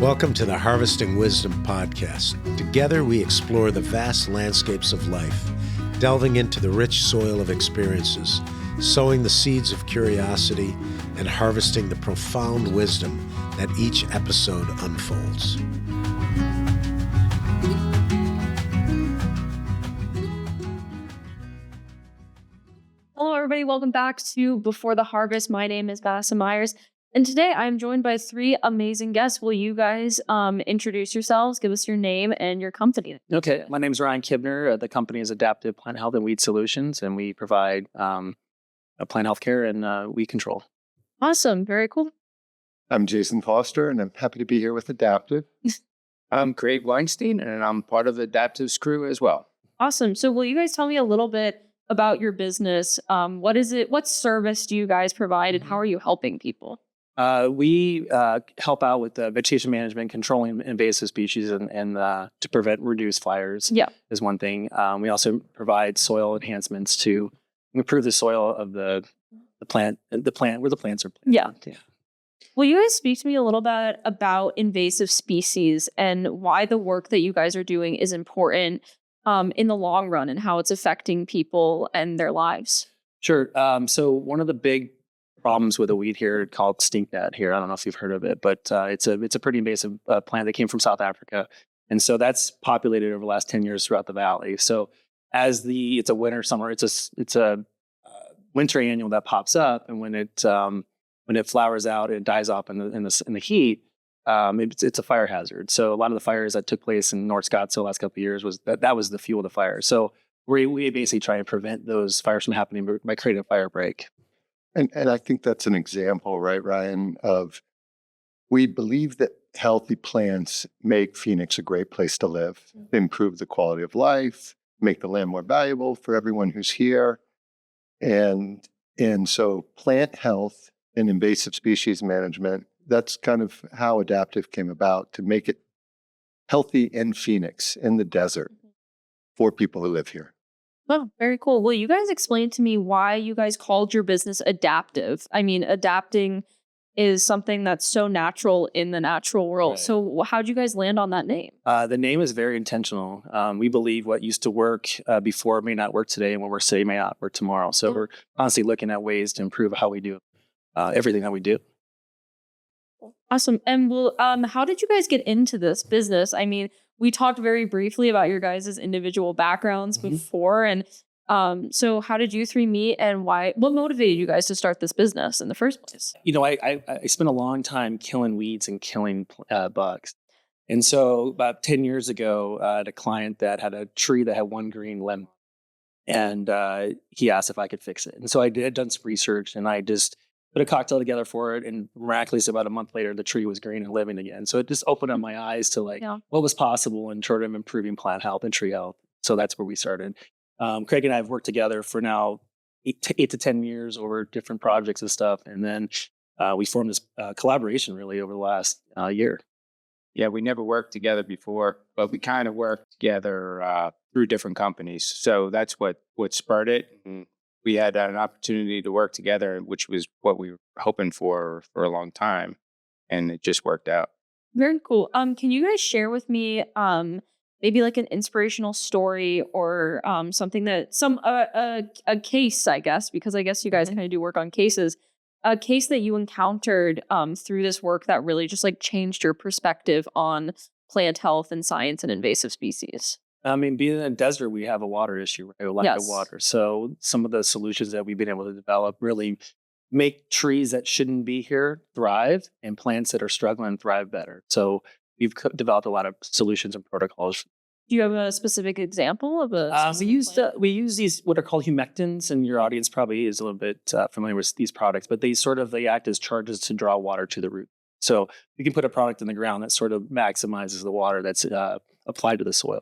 Welcome to the Harvesting Wisdom podcast. Together we explore the vast landscapes of life, delving into the rich soil of experiences, sowing the seeds of curiosity, and harvesting the profound wisdom that each episode unfolds. Hello, everybody. Welcome back to Before the Harvest. My name is Madison Meyers, and today I'm joined by three amazing guests. Will you guys introduce yourselves, give us your name and your company? Okay, my name is Ryan Kibner. The company is Adaptive Plant Health and Weed Solutions, and we provide plant health care and weed control. Awesome. Very cool. I'm Jason Foster, and I'm happy to be here with Adaptive. I'm Craig Weinstein, and I'm part of Adaptive's crew as well. Awesome. So will you guys tell me a little bit about your business? What is it? What service do you guys provide, and how are you helping people? We help out with vegetation management, controlling invasive species, and to prevent reduce fires. Yeah, is one thing. We also provide soil enhancements to improve the soil of the plant where the plants are planted. Yeah. Will you guys speak to me a little bit about invasive species and why the work that you guys are doing is important in the long run and how it's affecting people and their lives? Sure. So one of the big problems with a weed here called stinknet here, I don't know if you've heard of it, but it's a pretty invasive plant that came from South Africa. And so that's populated over the last 10 years throughout the valley. So as it's a winter, summer, it's a winter annual that pops up. And when it flowers out, it dies off in the heat. It's a fire hazard. So a lot of the fires that took place in North Scottsdale the last couple of years was the fuel of the fire. So we basically try and prevent those fires from happening by creating a fire break. And I think that's an example, right, Ryan, of we believe that healthy plants make Phoenix a great place to live, improve the quality of life, make the land more valuable for everyone who's here. And so plant health and invasive species management, that's kind of how Adaptive came about, to make it healthy in Phoenix, in the desert, for people who live here. Oh, very cool. Will you guys explain to me why you guys called your business Adaptive? I mean, adapting is something that's so natural in the natural world. Right. So how'd you guys land on that name? The name is very intentional. We believe what used to work before may not work today, and what we're today may not work tomorrow. So we're constantly looking at ways to improve how we do everything that we do. Awesome. And how did you guys get into this business? I mean, we talked very briefly about your guys' individual backgrounds before. And so how did you three meet, and what motivated you guys to start this business in the first place? You know, I spent a long time killing weeds and killing bugs. And so about 10 years ago, I had a client that had a tree that had one green lemon. And he asked if I could fix it. And so I had done some research, and I just put a cocktail together for it, and miraculously about a month later, the tree was green and living again. So it just opened up my eyes to what was possible in sort of improving plant health and tree health. So that's where we started. Craig and I have worked together for now 8 to 10 years over different projects and stuff. And then we formed this collaboration really over the last year. Yeah, we never worked together before, but we kind of worked together through different companies. So that's what spurred it. And we had an opportunity to work together, which was what we were hoping for a long time, and it just worked out. Very cool. Can you guys share with me maybe like an inspirational story or something that a case, I guess, because I guess you guys kind of do work on cases, a case that you encountered through this work that really just like changed your perspective on plant health and science and invasive species? I mean, being in a desert, we have a water issue, right? A lack of water. So some of the solutions that we've been able to develop really make trees that shouldn't be here thrive, and plants that are struggling thrive better. So we've developed a lot of solutions and protocols. Do you have a specific example of a? We use these what are called humectants, and your audience probably is a little bit familiar with these products, but they act as charges to draw water to the root. So you can put a product in the ground that sort of maximizes the water that's applied to the soil.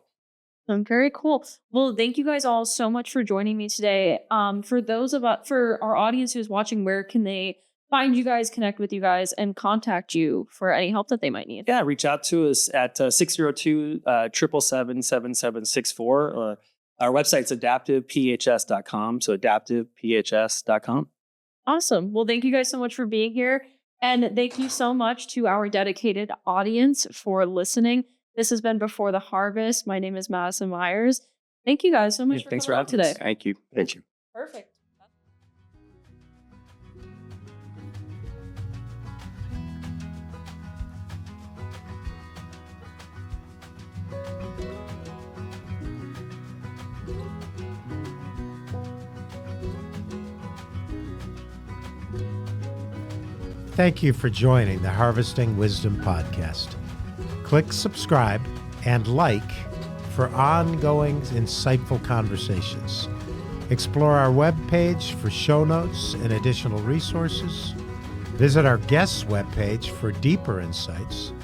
Very cool. Well, thank you guys all so much for joining me today. For our audience who's watching, where can they find you guys, connect with you guys, and contact you for any help that they might need? Yeah, reach out to us at 602-777-7764. Or our website's adaptivephs.com. So adaptivephs.com. Awesome. Well, thank you guys so much for being here. And thank you so much to our dedicated audience for listening. This has been Before the Harvest. My name is Madison Meyers. Thank you guys so much for Thanks coming for out having us. today. Thank you. Thank you. Perfect. Thank you for joining the Harvesting Wisdom podcast. Click subscribe and like for ongoing insightful conversations. Explore our webpage for show notes and additional resources. Visit our guests' webpage for deeper insights.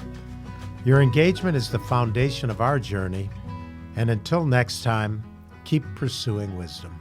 Your engagement is the foundation of our journey, and until next time, keep pursuing wisdom.